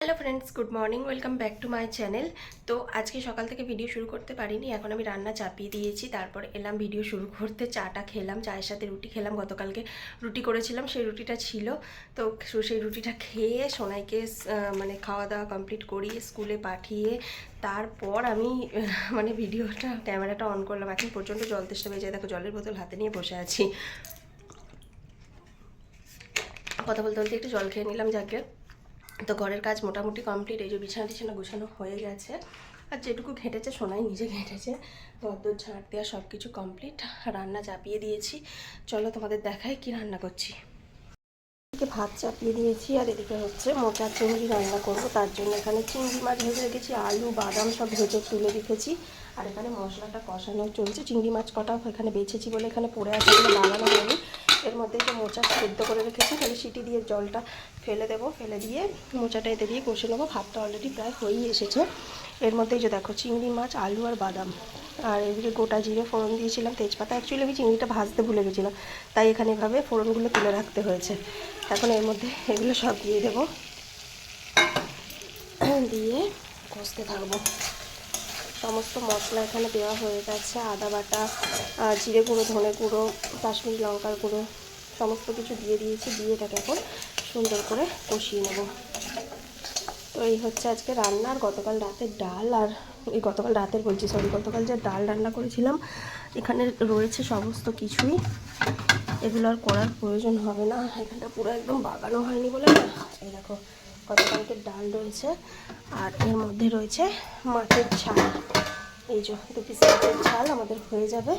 Hello friends, good morning, welcome back to my channel. তো আজকে সকাল থেকে ভিডিও শুরু করতে পারিনি, এখন আমি রান্না চাপিয়ে দিয়েছি। তারপর এলাম ভিডিও শুরু করতে, চাটা খেলাম, চায়ের সাথে রুটি খেলাম। গতকালকে রুটি করেছিলাম, সেই রুটিটা ছিল। তো সেই রুটিটা খেয়ে সোনাইকে মানে খাওয়া দাওয়া কমপ্লিট করিয়ে স্কুলে পাঠিয়ে তারপর আমি মানে ক্যামেরাটা অন করলাম। এখন প্রচণ্ড জল তেষ্টা পেয়ে যায়, দেখো জলের বোতল হাতে নিয়ে বসে আছি। কথা বলতে বলতে একটু জল খেয়ে নিলাম। যাকে তো ঘরের কাজ মোটামুটি কমপ্লিট, এই যে বিছানা টিছানা গোছানো হয়ে গেছে। আর যেটুকু ঘেঁটেছে সোনাই নিজে ঘেঁটেছে, ঘরদোর ঝাঁট দেওয়া সব কিছু কমপ্লিট। রান্না চাপিয়ে দিয়েছি, চলো তোমাদের দেখাই কি রান্না করছি। এদিকে ভাত চাপিয়ে দিয়েছি, আর এদিকে হচ্ছে মোটা চিংড়ি রান্না করব। তার জন্য এখানে চিংড়ি মাছ ভেজে রেখেছি, আলু বাদাম সব ভেজে তুলে রেখেছি। আর এখানে মশলাটা কষানো চলছে। চিংড়ি মাছ কটাও এখানে বেছেছি বলে এখানে পড়ে আছে, এগুলো লাগানো হয়নি। এর মধ্যে যে মোচা সেদ্ধ করে রেখেছি, তাহলে সিটি দিয়ে জলটা ফেলে দেবো, ফেলে দিয়ে মোচাটা এতে দিয়ে কষে নেবো। ভাতটা অলরেডি প্রায় হয়েই এসেছে। এর মধ্যে যে দেখো চিংড়ি মাছ, আলু আর বাদাম, আর এদিকে গোটা জিরে ফোড়ন দিয়েছিলাম, তেজপাতা। অ্যাকচুয়ালি আমি চিংড়িটা ভাজতে ভুলে গেছিলাম, তাই এখানে এভাবে ফোড়নগুলো তুলে রাখতে হয়েছে। এখন এর মধ্যে এগুলো সব দিয়ে দেবো, দিয়ে কষতে থাকবো। সমস্ত মশলা এখানে দেওয়া হয়ে গেছে, আদা বাটা, জিরে গুঁড়ো, ধনে গুঁড়ো, কাশ্মীরি লঙ্কার গুঁড়ো, সমস্ত কিছু দিয়ে দিয়েছি। দিয়ে এটাকে এখন সুন্দর করে কষিয়ে নেব। তো এই হচ্ছে আজকে রান্না। আর গতকাল রাতের ডাল, আর গতকাল রাতের বলছি, সরি, গতকাল যে ডাল রান্না করেছিলাম এখানে রয়েছে সমস্ত কিছুই। এগুলো আর করার প্রয়োজন হবে না, এখানটা পুরো একদম বাগানো হয়নি বলে না। এই দেখো গতকালকে ডাল রয়েছে, আর এর মধ্যে রয়েছে মাছের ঝাল। এই যে 2 পিস মাছের ঝাল আমাদের হয়ে যাবে।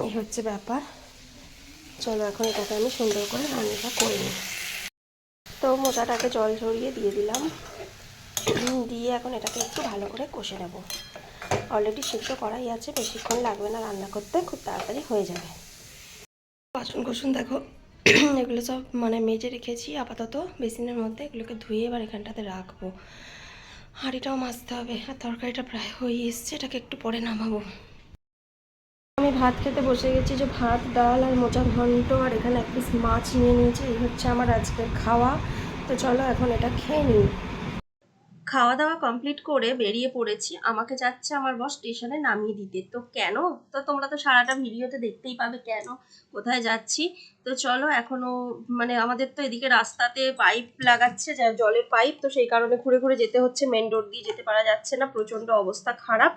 এই হচ্ছে ব্যাপার। চলো এখন এটাকে আমি সুন্দর করে রান্নাটা করে নিই। তো মোচাটাকে জল ঝরিয়ে দিয়ে দিলাম, দিয়ে এখন এটাকে একটু ভালো করে কষে নেব। অলরেডি সিদ্ধ করাই আছে, বেশিক্ষণ লাগবে না রান্না করতে, খুব তাড়াতাড়ি হয়ে যাবে। বাসন কোসন দেখো এগুলো সব মানে মেজে রেখেছি আপাতত বেসিনের মধ্যে। এগুলোকে ধুয়ে এবার এখানটাতে রাখবো। হাঁড়িটাও মাজতে হবে। আর তরকারিটা প্রায় হয়ে এসছে, এটাকে একটু পরে নামাবো। আমি ভাত খেতে বসে গেছি। যে ভাত, ডাল আর মোচার ঘন্ট, আর এখানে 1 পিস মাছ নিয়ে নিয়েছি। এই হচ্ছে আমার আজকের খাওয়া। তো চলো এখন এটা খেয়ে নিই। খাওয়া দাওয়া কমপ্লিট করে বেরিয়ে পড়েছি। আমাকে যাচ্ছে আমার বস স্টেশনে নামিয়ে দিতে। তো কেন, তো তোমরা তো সারাটা ভিডিওতে দেখতেই পাবে কেন কোথায় যাচ্ছি। তো চলো এখনো মানে আমাদের তো এদিকে রাস্তাতে পাইপ লাগাচ্ছে, জলের পাইপ, তো সেই কারণে ঘুরে ঘুরে যেতে হচ্ছে। মেন রোড দিয়ে যেতে পারা যাচ্ছে না, প্রচন্ড অবস্থা খারাপ,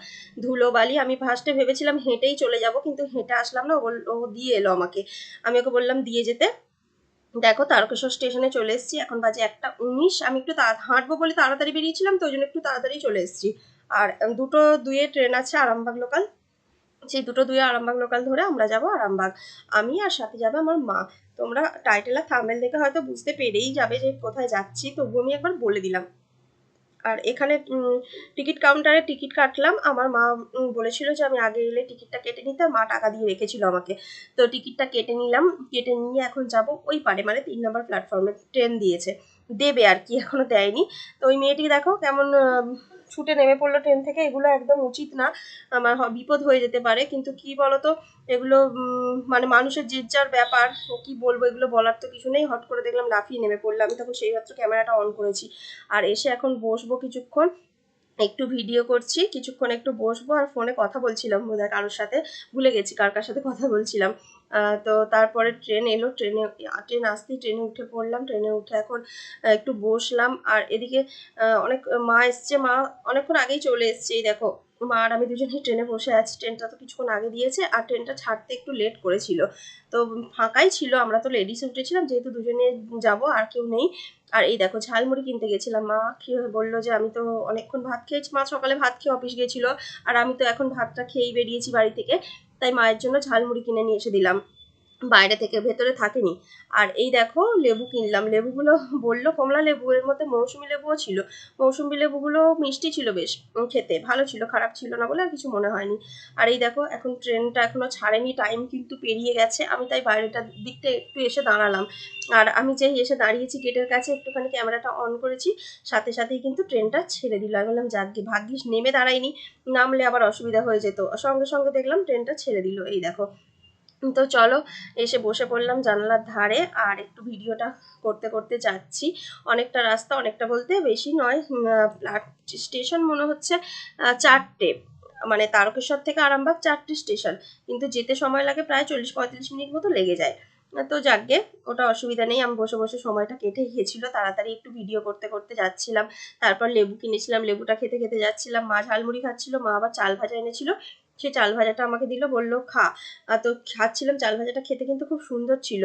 ধুলোবালি। আমি ফার্স্টে ভেবেছিলাম হেঁটেই চলে যাব, কিন্তু হেঁটে আসলাম না। ও দিয়ে এলো আমাকে, আমি ওকে বললাম দিয়ে যেতে। দেখো তারকেশ্বর স্টেশনে চলে এসেছি, এখন বাজে 1:19। আমি একটু হাঁটবো বলে তাড়াতাড়ি বেরিয়েছিলাম, তো ওই জন্য একটু তাড়াতাড়ি চলে এসেছি। আর 2:02 ট্রেন আছে আরামবাগ লোকাল, সেই 2:02 আরামবাগ লোকাল ধরে আমরা যাব আরামবাগ। আমি আর সাথে যাবে আমার মা। তোমরা টাইটেল আর থাম্বনেল দেখে হয়তো বুঝতে পেরেই যাবে যে কোথায় যাচ্ছি, তবু আমি একবার বলে দিলাম। আর এখানে টিকিট কাউন্টারে টিকিট কাটলাম। আমার মা বলেছিল যে আমি আগে এলে টিকিটটা কেটে নিতে, মা টাকা দিয়ে রেখেছিল আমাকে। তো টিকিটটা কেটে নিলাম, কেটে নিয়ে এখন যাব ওই পারে, মানে 3 নম্বর প্ল্যাটফর্মে ট্রেন দিয়েছে, দেবে আর কি, এখনো দেয়নি। তো ওই মেয়েটি দেখো কেমন ছুটে নেমে পড়লো ট্রেন থেকে। এগুলো একদম উচিত না, আমার বিপদ হয়ে যেতে পারে। কিন্তু কি বলতো, এগুলো মানে মানুষের যে যার ব্যাপার, কি বলবো, এগুলো বলার তো কিছু নেই। হট করে দেখলাম লাফিয়ে নেমে পড়লাম। আমি তখন সেই মাত্র ক্যামেরাটা অন করেছি, আর এসে এখন বসবো কিছুক্ষণ, একটু ভিডিও করছি, কিছুক্ষণ একটু বসবো। আর ফোনে কথা বলছিলাম বোধহয় কারোর সাথে, ভুলে গেছি কার কার সাথে কথা বলছিলাম। তো তারপরে ট্রেন এলো, ট্রেন আসতেই ট্রেনে উঠে পড়লাম। ট্রেনে উঠে এখন একটু বসলাম। আর এদিকে অনেক মা এসছে, মা অনেকক্ষণ আগেই চলে এসছে। এই দেখো মা আর আমি দুজনেই ট্রেনে বসে আছি। ট্রেনটা তো কিছুক্ষণ আগে দিয়েছে, আর ট্রেনটা ছাড়তে একটু লেট করেছিল। তো ফাঁকাই ছিল, আমরা তো লেডিসে উঠেছিলাম, যেহেতু দুজনে যাব আর কেউ নেই। আর এই দেখো ঝালমুড়ি কিনতে গেছিলাম। মা বললো যে আমি তো অনেকক্ষণ ভাত খেয়েছি, মা সকালে ভাত খেয়ে অফিস গেছিলো, আর আমি তো এখন ভাতটা খেয়েই বেরিয়েছি বাড়ি থেকে, তাই মায়ের জন্য ঝালমুড়ি কিনে নিয়ে এসে দিলাম, বাইরে থেকে, ভেতরে থাকেনি। আর এই দেখো লেবু কিনলাম। লেবুগুলো বললো কমলা লেবু, এর মধ্যে মৌসুমি লেবুও ছিল। মৌসুমি লেবুগুলো মিষ্টি ছিল বেশ, খেতে ভালো ছিল, খারাপ ছিল না বলে আর কিছু মনে হয়নি। আর এই দেখো এখন ট্রেনটা এখনো ছাড়েনি, টাইম কিন্তু পেরিয়ে গেছে। আমি তাই বাইরেটার দিকটা একটু এসে দাঁড়ালাম। আর আমি যেই এসে দাঁড়িয়েছি গেটের কাছে, একটুখানি ক্যামেরাটা অন করেছি, সাথে সাথেই কিন্তু ট্রেনটা ছেড়ে দিল। আমি বললাম যাক গে, ভাগ্যিস নেমে দাঁড়াইনি, নামলে আবার অসুবিধা হয়ে যেত। সঙ্গে সঙ্গে দেখলাম ট্রেনটা ছেড়ে দিল। এই দেখো তো চলো এসে বসে পড়লাম জানালার ধারে, আর একটু ভিডিওটা করতে করতে যাচ্ছি। অনেকটা রাস্তা, অনেকটা বলতে বেশি নয়, স্টেশন মনে হচ্ছে 4টে, মানে তারকেশ্বর থেকে আরামবাগ 4টে স্টেশন, কিন্তু যেতে সময় লাগে প্রায় 40-45 মিনিট মতো লেগে যায়। তো যাকগে, ওটা অসুবিধা নেই, আমি বসে বসে সময়টা কেটে গিয়েছিল, তাড়াতাড়ি একটু ভিডিও করতে করতে যাচ্ছিলাম। তারপর লেবু কিনেছিলাম, লেবুটা খেতে খেতে যাচ্ছিলাম। মা ঝালমুড়ি খাচ্ছিল, মা আবার চাল ভাজা এনেছিল, সেই চাল ভাজাটা আমাকে দিল, বললো খা। তো খাচ্ছিলাম, চাল ভাজাটা খেতে কিন্তু খুব সুন্দর ছিল।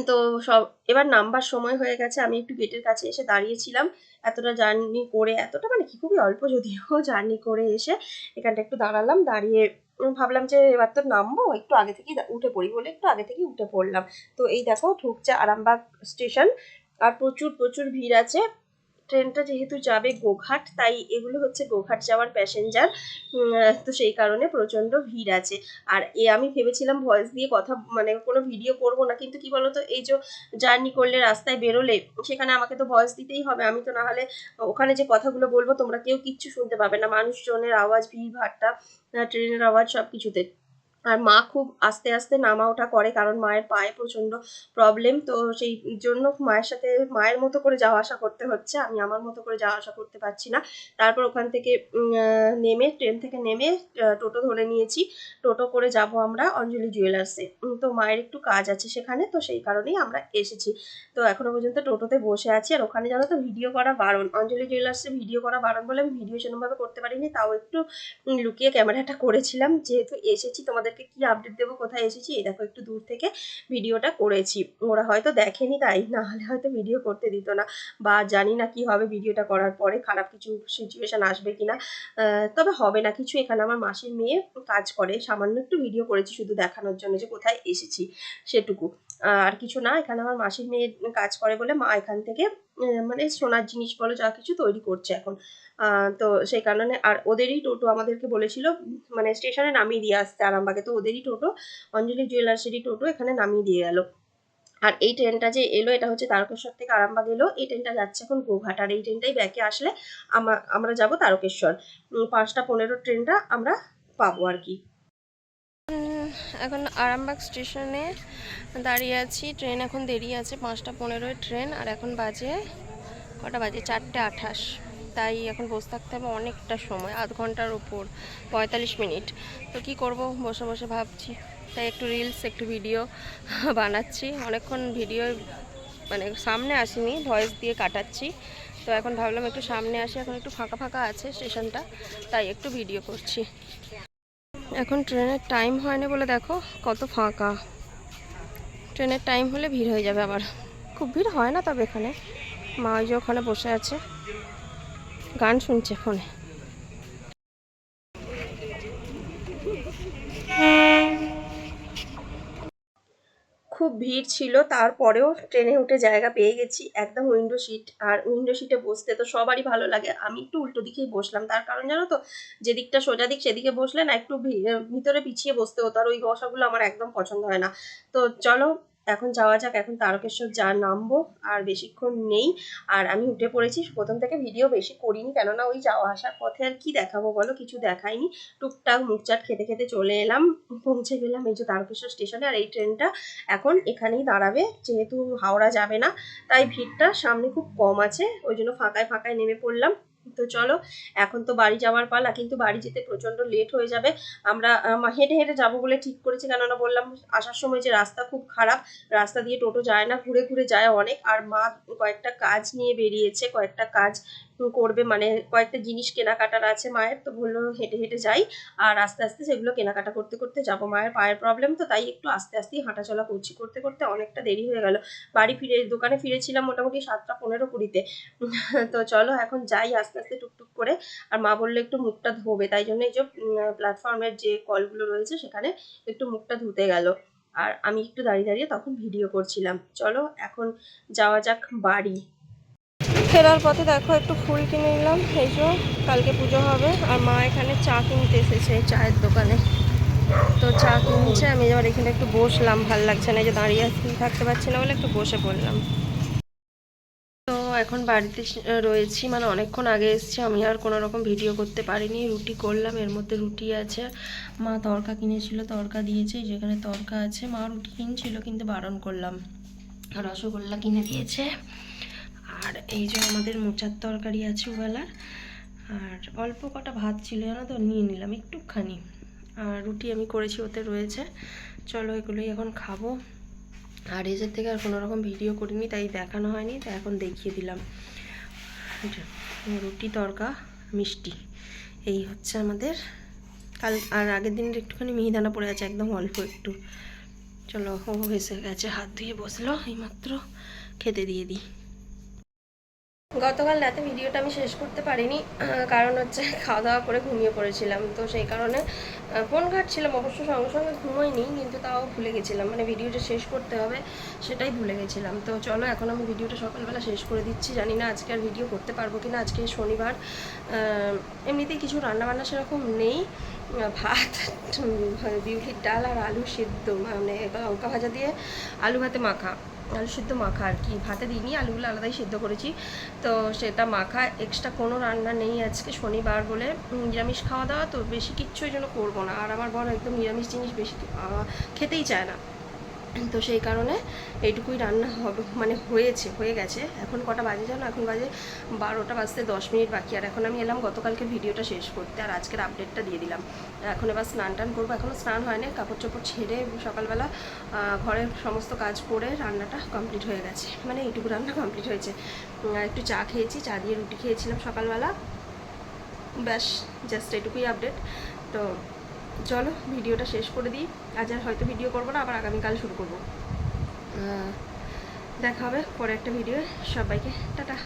তো সব এবার নামবার সময় হয়ে গেছে, আমি একটু গেটের কাছে এসে দাঁড়িয়েছিলাম। এতটা জার্নি করে, এতটা মানে কি খুবই অল্প যদিও জার্নি করে এসে এখানটা একটু দাঁড়ালাম, দাঁড়িয়ে ভাবলাম যে এবার তো নামবো, একটু আগে থেকেই উঠে পড়ি বলে একটু আগে থেকেই উঠে পড়লাম। তো এই দেখো ঢুকছে আরামবাগ স্টেশন, আর প্রচুর প্রচুর ভিড় আছে। ট্রেনটা যেহেতু যাবে গোঘাট, তাই এগুলো হচ্ছে গোঘাট যাওয়ার প্যাসেঞ্জার। তো সেই কারণে প্রচন্ড ভিড় আছে। আর আমি ভেবেছিলাম ভয়েস দিয়ে কথা, মানে কোনো ভিডিও করব না, কিন্তু কি বলতো, এই যে জার্নি করলে রাস্তায় বেরোলে সেখানে আমাকে তো ভয়েস দিতেই হবে, আমি তো না হলে ওখানে যে কথাগুলো বলবো তোমরা কেউ কিচ্ছু শুনতে পাবে না, মানুষজনের আওয়াজ, ভিড় ভাট্টা, ট্রেনের আওয়াজ সব কিছুতে। আর মা খুব আস্তে আস্তে নামা ওঠা করে, কারণ মায়ের পায়ে প্রচন্ড প্রবলেম, তো সেই জন্য মায়ের সাথে মায়ের মতো করে যাওয়া আসা করতে হচ্ছে, আমি আমার মতো করে যাওয়া আসা করতে পারছি না। তারপর ওখান থেকে নেমে, ট্রেন থেকে নেমে টোটো ধরে নিয়েছি। টোটো করে যাব আমরা অঞ্জলি জুয়েলার্সে। তো মায়ের একটু কাজ আছে সেখানে, তো সেই কারণেই আমরা এসেছি। তো এখনো পর্যন্ত টোটোতে বসে আছি। আর ওখানে জানো তো ভিডিও করা বারণ, অঞ্জলি জুয়েলার্সে ভিডিও করা বারণ বলে আমি ভিডিও সেরকমভাবে করতে পারিনি, তাও একটু লুকিয়ে ক্যামেরাটা করেছিলাম, যেহেতু এসেছি তোমাদেরকে কি আপডেট দেবো কোথায় এসেছি। এই দেখো একটু দূর থেকে ভিডিওটা করেছি, ওরা হয়তো দেখেনি, তাই না হলে হয়তো ভিডিও করতে দিত না, বা জানি না কি হবে ভিডিওটা করার পরে, খারাপ কিছু সিচুয়েশন আসবে কিনা। তবে হবে না কিছু, এখানে আমার মাসির মেয়ে কাজ করে, সামান্য একটু ভিডিও করেছি শুধু দেখানোর জন্য যে কোথায় এসেছি সেটুকু, আর কিছু না। এখানে আমার মাসির মেয়ে কাজ করে বলে মা এখান থেকে মানে সোনার জিনিস বলো যা কিছু তৈরি করছে এখন। তো সেই কারণে, আর ওদেরই টোটো আমাদেরকে বলেছিল মানে স্টেশনে নামিয়ে দিয়ে আসতে আরামবাগে, তো ওদেরই টোটো, অঞ্জলি জুয়েলার্সেরই টোটো এখানে নামিয়ে দিয়ে গেল। আর এই ট্রেনটা যে এলো, এটা হচ্ছে তারকেশ্বর থেকে আরামবাগ এলো, এই ট্রেনটা যাচ্ছে এখন গোঘাট, আর এই ট্রেনটাই ব্যাকে আসলে আমরা যাব তারকেশ্বর। 5টা 15 ট্রেনটা আমরা পাবো আর কি। এখন আরামবাগ স্টেশনে দাঁড়িয়ে আছি, ট্রেন এখন দেরি আছে, 5টা 15 ট্রেন, আর এখন বাজে কটা বাজে, 4টে 28, তাই এখন বসে থাকতে হবে অনেকটা সময়, আধ ঘন্টার উপর, 45 মিনিট। তো কি করব, বসে বসে ভাবছি, তাই একটু রিলস, একটু ভিডিও বানাচ্ছি। অনেকক্ষণ ভিডিও মানে সামনে আসিনি, ভয়েস দিয়ে কাটাচ্ছি, তো এখন ভাবলাম একটু সামনে আসি, এখন একটু ফাঁকা ফাঁকা আছে স্টেশনটা, তাই একটু ভিডিও করছি। এখন ট্রেনের টাইম হয়নি বলে দেখো কত ফাঁকা, ট্রেনের টাইম হলে ভিড় হয়ে যাবে আবার। খুব ভিড় হয় না তবে এখানে। মা ওই যে ওখানে বসে আছে, গান শুনছে ফোনে। খুব ভিড় ছিল, তারপরেও ট্রেনে উঠে জায়গা পেয়ে গেছি, একদম উইন্ডো সিট। আর উইন্ডো সিটে বসতে তো সবারই ভালো লাগে, আমি একটু উল্টো দিকেই বসলাম, তার কারণ জানো তো, যেদিকটা সোজা দিক সেদিকে বসলে না একটু ভিতরে পিছিয়ে বসতে হতো, আর ওই বসাগুলো আমার একদম পছন্দ হয় না। তো চলো এখন যাওয়া যাক, এখন তারকেশ্বর নামবো, আর বেশিক্ষণ নেই। আর আমি উঠে পড়েছি, প্রথম থেকে ভিডিও বেশি করিনি, কেননা ওই যাওয়া আসার পথে আর কি দেখাবো বলো, কিছু দেখাইনি। টুকটাক মুখচাট খেতে খেতে চলে এলাম, পৌঁছে গেলাম এই যে তারকেশ্বর স্টেশনে। আর এই ট্রেনটা এখন এখানেই দাঁড়াবে, যেহেতু হাওড়া যাবে না, তাই ভিড়টা সামনে খুব কম আছে, ওই জন্য ফাঁকায় ফাঁকায় নেমে পড়লাম। তো চলো এখন তো বাড়ি যাওয়ার পালা, কিন্তু বাড়ি যেতে প্রচন্ড লেট হয়ে যাবে। আমরা হেঁটে হেঁটে যাবো বলে ঠিক করেছি, কেননা বললাম আসার সময় যে রাস্তা খুব খারাপ, রাস্তা দিয়ে টোটো যায় না, ঘুরে ঘুরে যায় অনেক। আর মা কয়েকটা কাজ নিয়ে বেরিয়েছে, কয়েকটা কাজ করবে, মানে কয়েকটা জিনিস কেনাকাটার আছে মায়ের, তো বললো হেঁটে হেঁটে যাই, আর আস্তে আস্তে সেগুলো কেনাকাটা করতে করতে যাবো। মায়ের পায়ের প্রবলেম তো, তাই একটু আস্তে আস্তেই হাঁটাচলা করছি, করতে করতে অনেকটা দেরি হয়ে গেল। বাড়ি ফিরে দোকানে ফিরেছিলাম মোটামুটি 7টা 15 20-তে। তো চলো এখন যাই আস্তে আস্তে টুকটুক করে। আর মা বললো একটু মুখটা ধোবে, তাই জন্য এই যে প্ল্যাটফর্মের যে কলগুলো রয়েছে সেখানে একটু মুখটা ধুতে গেল, আর আমি একটু দাঁড়িয়ে দাঁড়িয়ে তখন ভিডিও করছিলাম। চলো এখন যাওয়া যাক বাড়ি। ফেরার পথে দেখো একটু ফুল কিনে নিলাম, এই যে কালকে পুজো হবে। আর মা এখানে চা কিনতে এসেছে চায়ের দোকানে, তো চা কিনছে। আমি এবার এখানে একটু বসলাম, ভাল লাগছে না, এই যে দাঁড়িয়ে থাকতে পারছি না বলে একটু বসে পড়লাম। তো এখন বাড়িতে রয়েছি, মানে অনেকক্ষণ আগে এসেছি, আমি আর কোনো রকম ভিডিও করতে পারিনি। রুটি করলাম, এর মধ্যে রুটি আছে, মা তড়কা কিনেছিল, তড়কা দিয়েছে, যেখানে তড়কা আছে। মা রুটি কিনছিল কিন্তু বারণ করলাম। রসগোল্লা কিনে দিয়েছে। আর এই যে আমাদের মোচার তরকারি আছে ওবেলার, আর অল্প কটা ভাত ছিল জানো তো, নিয়ে নিলাম একটুখানি। আর রুটি আমি করেছি, ওতে রয়েছে। চলো এগুলোই এখন খাবো। আর এজের থেকে আর কোনো রকম ভিডিও করিনি, তাই দেখানো হয়নি, তাই এখন দেখিয়ে দিলাম। রুটি, তড়কা, মিষ্টি, এই হচ্ছে আমাদের। কাল আর আগের দিনের একটুখানি মিহিদানা পড়ে আছে, একদম অল্প একটু। চলো, ও এসে গেছে, হাত ধুয়ে বসলো, এইমাত্র খেতে দিয়ে দিই। গতকাল রাতে ভিডিওটা আমি শেষ করতে পারিনি, কারণ হচ্ছে খাওয়া দাওয়া করে ঘুমিয়ে পড়েছিলাম। তো সেই কারণে ফোন ঘাটছিলাম, অবশ্য সঙ্গে সঙ্গে ঘুমোইনি, কিন্তু তাও ভুলে গেছিলাম, মানে ভিডিওটা শেষ করতে হবে সেটাই ভুলে গেছিলাম। তো চলো এখন আমি ভিডিওটা সকালবেলা শেষ করে দিচ্ছি। জানি না আজকে আর ভিডিও করতে পারবো কিনা, আজকে শনিবার। এমনিতেই কিছু রান্নাবান্না সেরকম নেই, ভাত, বিউলির ডাল আর আলু সিদ্ধ, মানে লঙ্কা ভাজা দিয়ে আলু ভাতে মাখা, আলু সিদ্ধ মাখা আর কি। ভাতে দিইনি, আলুগুলো আলাদাই সিদ্ধ করেছি, তো সেটা মাখা। এক্সট্রা কোনো রান্না নেই আজকে, শনিবার বলে নিরামিষ খাওয়া দাওয়া, তো বেশি কিচ্ছু ওই জন্য করবো না। আর আমার বর একদম নিরামিষ জিনিস বেশি খেতেই চায় না, তো সেই কারণে এইটুকুই রান্না হবে, মানে হয়ে গেছে। এখন কটা বাজে জানো? এখন বাজে 12টা বাজতে 10 মিনিট বাকি। আর এখন আমি এলাম গতকালকে ভিডিওটা শেষ করতে, আর আজকের আপডেটটা দিয়ে দিলাম। এখন এবার স্নান টান করবো, এখনও স্নান হয়নি, কাপড় চোপড় ছেড়ে সকালবেলা ঘরের সমস্ত কাজ করে রান্নাটা কমপ্লিট হয়ে গেছে, মানে এইটুকু রান্না কমপ্লিট হয়েছে। একটু চা খেয়েছি, চা দিয়ে রুটি খেয়েছিলাম সকালবেলা, ব্যাস, জাস্ট এটুকুই আপডেট। তো চলো ভিডিওটা শেষ করে দিই। আজ আর হয়তো ভিডিও করবো না, আবার আগামীকাল শুরু করবো। দেখা হবে পরে একটা ভিডিও। সবাইকে টাটা।